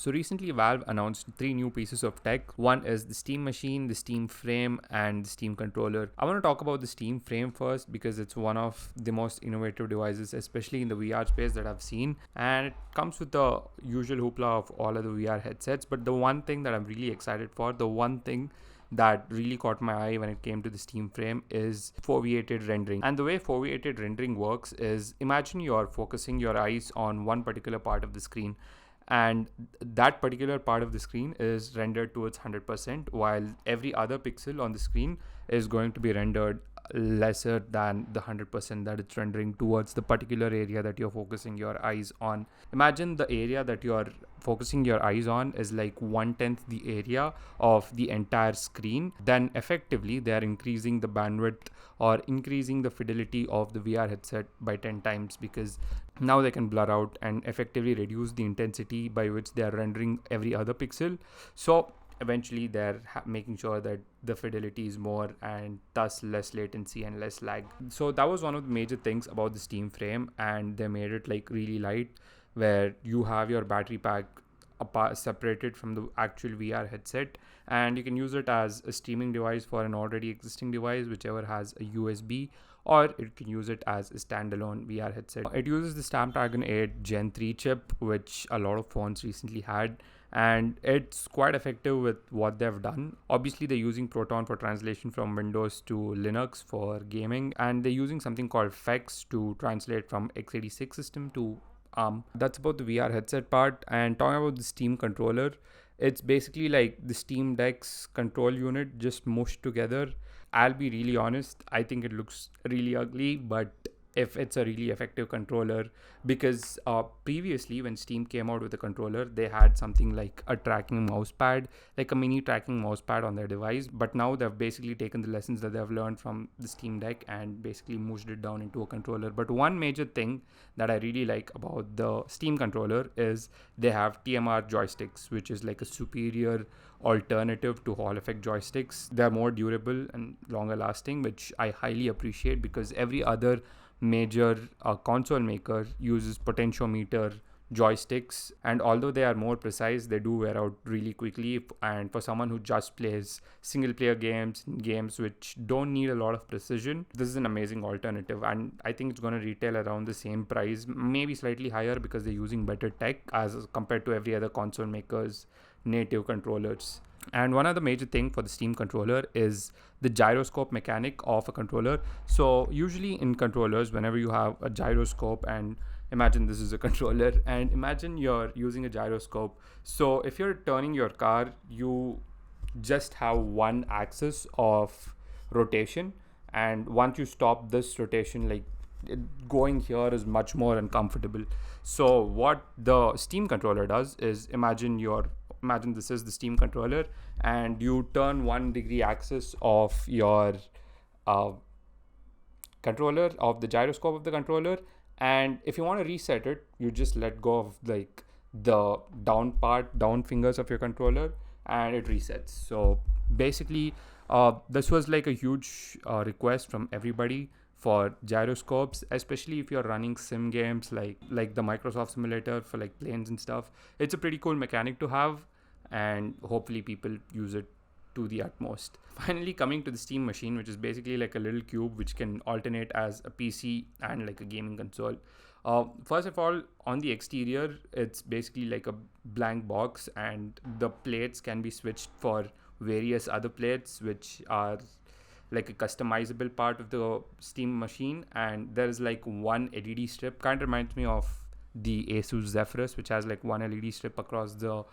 So recently Valve announced 3 new pieces of tech. One is the Steam Machine, the Steam Frame, and the Steam Controller. I want to talk about the Steam Frame first because it's one of the most innovative devices, especially in the VR space that I've seen. And it comes with the usual hoopla of all of the VR headsets. But the one thing that I'm really excited for, the one thing that really caught my eye when it came to the Steam Frame is foveated rendering. And the way foveated rendering works is, imagine you're focusing your eyes on one particular part of the screen, and that particular part of the screen is rendered towards 100%, while every other pixel on the screen is going to be rendered lesser than the 100% that it's rendering towards the particular area that you're focusing your eyes on. Imagine the area that you're focusing your eyes on is like 1/10 the area of the entire screen. Then effectively they are increasing the bandwidth or increasing the fidelity of the VR headset by 10 times, because now they can blur out and effectively reduce the intensity by which they are rendering every other pixel. So eventually they're making sure that the fidelity is more and thus less latency and less lag. So that was one of the major things about the Steam Frame, and they made it like really light, where you have your battery pack apart, separated from the actual VR headset, and you can use it as a streaming device for an already existing device, whichever has a USB, or it can use it as a standalone VR headset. It uses the Snapdragon 8 Gen 3 chip, which a lot of phones recently had, and it's quite effective with what they've done. Obviously they're using Proton for translation from Windows to Linux for gaming, and they're using something called FEX to translate from x86 system to ARM. That's about the VR headset part. And talking about the Steam controller, it's basically like the Steam Deck's control unit just mushed together. I'll be really honest, I think it looks really ugly, but if it's a really effective controller, because previously when Steam came out with the controller, they had something like a tracking mouse pad, like a mini tracking mouse pad on their device. But now they've basically taken the lessons that they've learned from the Steam Deck and basically mushed it down into a controller. But one major thing that I really like about the Steam controller is they have TMR joysticks, which is like a superior alternative to Hall effect joysticks. They're more durable and longer lasting, which I highly appreciate, because every other major console maker uses potentiometer joysticks, and although they are more precise, they do wear out really quickly. And for someone who just plays single player games which don't need a lot of precision, this is an amazing alternative. And I think it's going to retail around the same price, maybe slightly higher, because they're using better tech as compared to every other console maker's native controllers. And one other major thing for the Steam controller is the gyroscope mechanic of a controller. So usually in controllers, whenever you have a gyroscope, and imagine this is a controller, and imagine you're using a gyroscope. So if you're turning your car, you just have one axis of rotation, and once you stop this rotation, like going here is much more uncomfortable. So what the Steam controller does is, imagine this is the Steam controller, and you turn 1 degree axis of your controller, of the gyroscope of the controller, and if you want to reset it, you just let go of like the down fingers of your controller, and it resets. So basically this was like a huge request from everybody for gyroscopes, especially if you're running sim games like the Microsoft Simulator for like planes and stuff. It's a pretty cool mechanic to have, and hopefully people use it to the utmost. Finally, coming to the Steam Machine, which is basically like a little cube which can alternate as a PC and like a gaming console. First of all, on the exterior, it's basically like a blank box, and the plates can be switched for various other plates, which are like a customizable part of the Steam Machine. And there's like one LED strip, kind of reminds me of the Asus Zephyrus, which has like one LED strip across the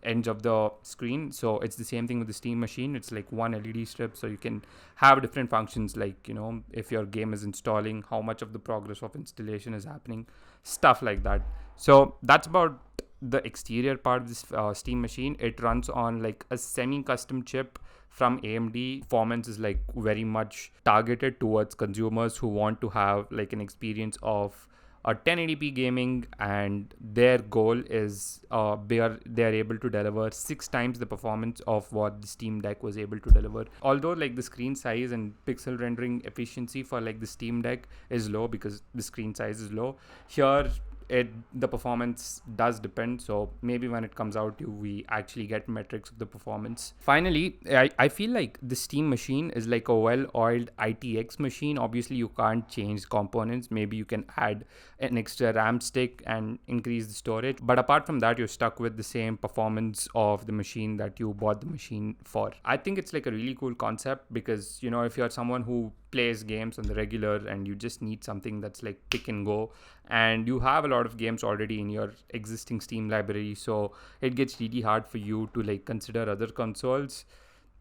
edge of the screen. So it's the same thing with the Steam Machine. It's like one LED strip, so you can have different functions, like, you know, if your game is installing, how much of the progress of installation is happening, stuff like that. So that's about the exterior part of this Steam Machine. It runs on like a semi-custom chip from AMD. Performance is like very much targeted towards consumers who want to have like an experience of a 1080p gaming, and their goal is they are able to deliver 6 times the performance of what the Steam Deck was able to deliver. Although like the screen size and pixel rendering efficiency for like the Steam Deck is low because the screen size is low, here the performance does depend. So maybe when it comes out, we actually get metrics of the performance. Finally, I feel like the Steam machine is like a well-oiled ITX machine. Obviously, you can't change components. Maybe you can add an extra RAM stick and increase the storage, but apart from that, you're stuck with the same performance of the machine that you bought the machine for. I think it's like a really cool concept because, you know, if you're someone who plays games on the regular and you just need something that's like pick and go, and you have a lot of games already in your existing Steam library, so it gets really hard for you to like consider other consoles.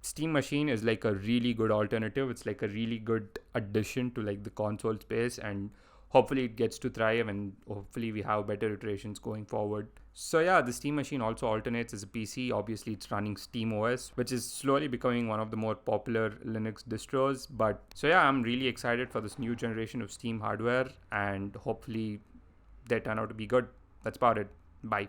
Steam machine is like a really good alternative. It's like a really good addition to like the console space, and hopefully it gets to thrive, and hopefully we have better iterations going forward. So yeah, the Steam machine also alternates as a PC. Obviously it's running Steam OS, which is slowly becoming one of the more popular Linux distros. But so yeah, I'm really excited for this new generation of Steam hardware, and hopefully they turn out to be good. That's about it. Bye.